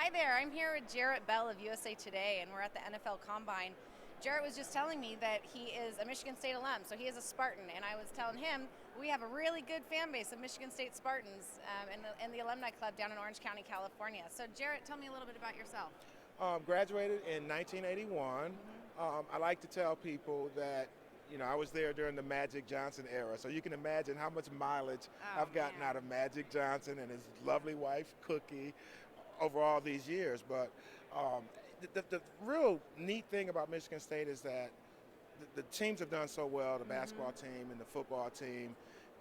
Hi there, I'm here with Jarrett Bell of USA Today, and we're at the NFL Combine. Jarrett was just telling me that he is a Michigan State alum, so he is a Spartan, and I was telling him we have a really good fan base of Michigan State Spartans in the Alumni Club down in Orange County, California. So Jarrett, tell me a little bit about yourself. Graduated in 1981. I like to tell people that I was there during the Magic Johnson era, so you can imagine how much mileage Oh, I've gotten man. out of Magic Johnson and his lovely wife Cookie over all these years. But the real neat thing about Michigan State is that the teams have done so well, the basketball team and the football team,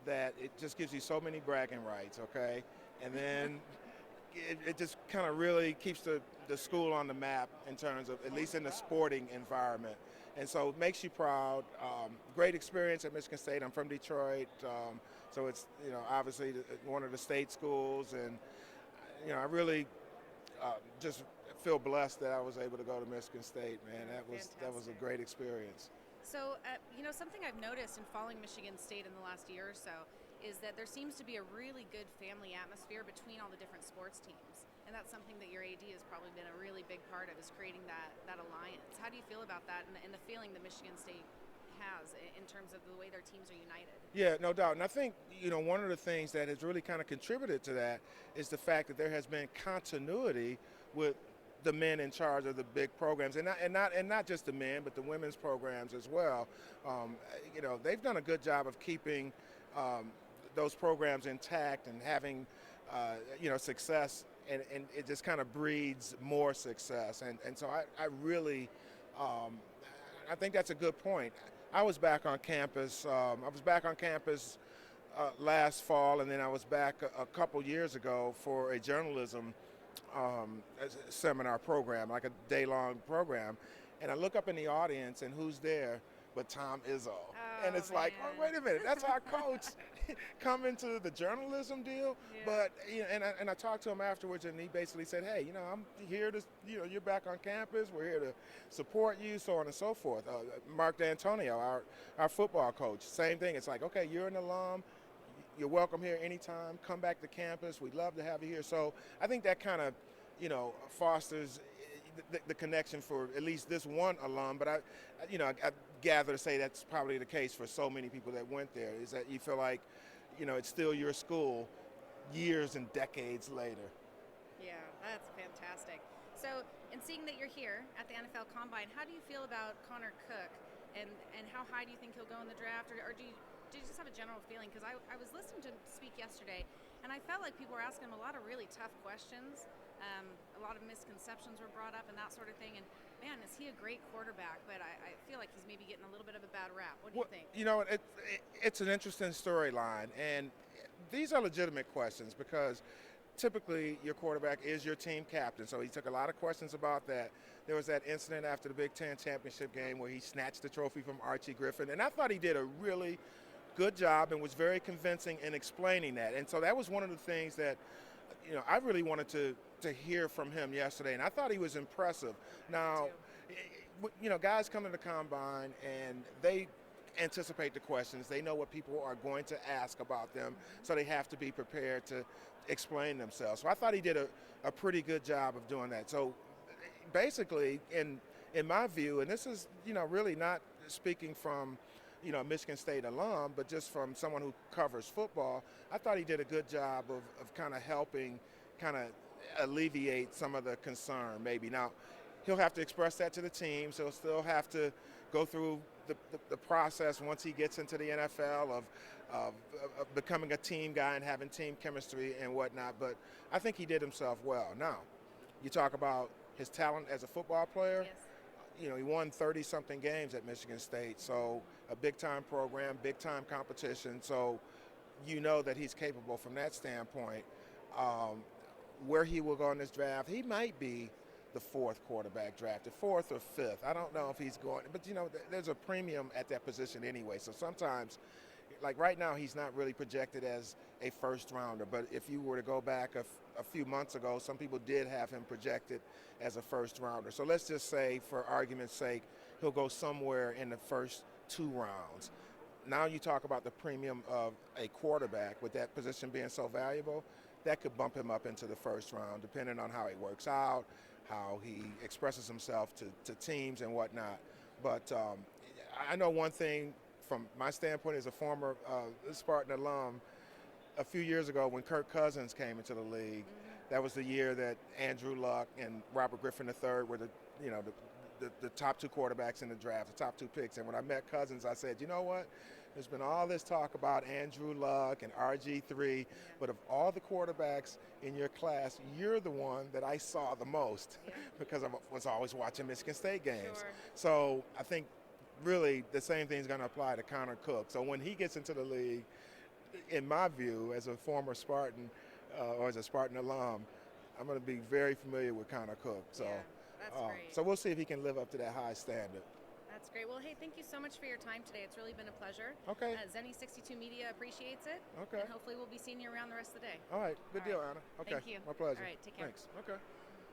that it just gives you so many bragging rights. Okay, and then it just kind of really keeps the school on the map in terms of, at least in the sporting environment. And so it makes you proud. Great experience at Michigan State. I'm from Detroit, so it's obviously one of the state schools, and I really just feel blessed that I was able to go to Michigan State. Man, that was a Fantastic. great experience. So, something I've noticed in following Michigan State in the last year or so is that there seems to be a really good family atmosphere between all the different sports teams. And that's something that your AD has probably been a really big part of, is creating that alliance. How do you feel about that and the feeling that Michigan State has in terms of the way their teams are united? Yeah, no doubt. And I think, one of the things that has really kind of contributed to that is the fact that there has been continuity with the men in charge of the big programs, and not just the men, but the women's programs as well. They've done a good job of keeping those programs intact and having success, and it just kind of breeds more success. And so I really I think that's a good point. I was back on campus. Last fall, and then I was back a couple years ago for a journalism seminar program, like a day-long program. And I look up in the audience, and who's there but Tom Izzo? And Oh, it's like, oh, man. wait a minute, that's our coach coming to the journalism deal. Yeah. But and I talked to him afterwards, and he basically said, hey, I'm here to, you're back on campus. We're here to support you, so on and so forth. Mark D'Antonio, our football coach, same thing. It's like, okay, you're an alum. You're welcome here anytime. Come back to campus. We'd love to have you here. So I think that kind of, fosters the connection for at least this one alum. But I gather to say that's probably the case for so many people that went there. Is that you feel like, it's still your school, years and decades later. Yeah, that's fantastic. So, and seeing that you're here at the NFL Combine, how do you feel about Connor Cook, and how high do you think he'll go in the draft, or do you just have a general feeling? Because I was listening to him speak yesterday, and I felt like people were asking him a lot of really tough questions. A lot of misconceptions were brought up and that sort of thing. And man, is he a great quarterback? But I feel like he's maybe getting a little bit of a bad rap. What do you Well, think? it's an interesting storyline, and these are legitimate questions because typically your quarterback is your team captain. So he took a lot of questions about that. There was that incident after the Big Ten championship game where he snatched the trophy from Archie Griffin, and I thought he did a really good job and was very convincing in explaining that. And so that was one of the things that I really wanted to hear from him yesterday, and I thought he was impressive. Now, guys come to the combine and they anticipate the questions. They know what people are going to ask about them, so they have to be prepared to explain themselves. So I thought he did a pretty good job of doing that. So basically, in my view, and this is really not speaking from a Michigan State alum, but just from someone who covers football, I thought he did a good job of kind of helping kind of alleviate some of the concern maybe. Now, he'll have to express that to the team, so he'll still have to go through the process once he gets into the NFL of becoming a team guy and having team chemistry and whatnot, but I think he did himself well. Now, you talk about his talent as a football player. Yes. He won 30-something games at Michigan State, so a big-time program, big-time competition, so you know that he's capable from that standpoint. Where he will go in this draft, he might be the fourth quarterback drafted, fourth or fifth. I don't know if he's going, but there's a premium at that position anyway, so sometimes, like right now, he's not really projected as a first rounder, but if you were to go back a few months ago, some people did have him projected as a first rounder. So let's just say, for argument's sake, he'll go somewhere in the first 2 rounds. Now you talk about the premium of a quarterback with that position being so valuable. that could bump him up into the first round, depending on how he works out, how he expresses himself to teams and whatnot. But I know one thing from my standpoint as a former Spartan alum. A few years ago, when Kirk Cousins came into the league, that was the year that Andrew Luck and Robert Griffin III were the top two quarterbacks in the draft, the top two picks. And when I met Cousins, I said, you know what? There's been all this talk about Andrew Luck and RG3, but of all the quarterbacks in your class, you're the one that I saw the most because I was always watching Michigan State games. Sure. So I think really the same thing is going to apply to Connor Cook. So when he gets into the league, in my view, as a former Spartan or as a Spartan alum, I'm going to be very familiar with Connor Cook. So, that's great. So we'll see if he can live up to that high standard. That's great. Well, hey, thank you so much for your time today. It's really been a pleasure. Okay. Zenny 62 Media appreciates it. Okay. And hopefully we'll be seeing you around the rest of the day. All right. Good deal, Anna. Okay. Thank you. My pleasure. All right. Take care. Thanks. Okay.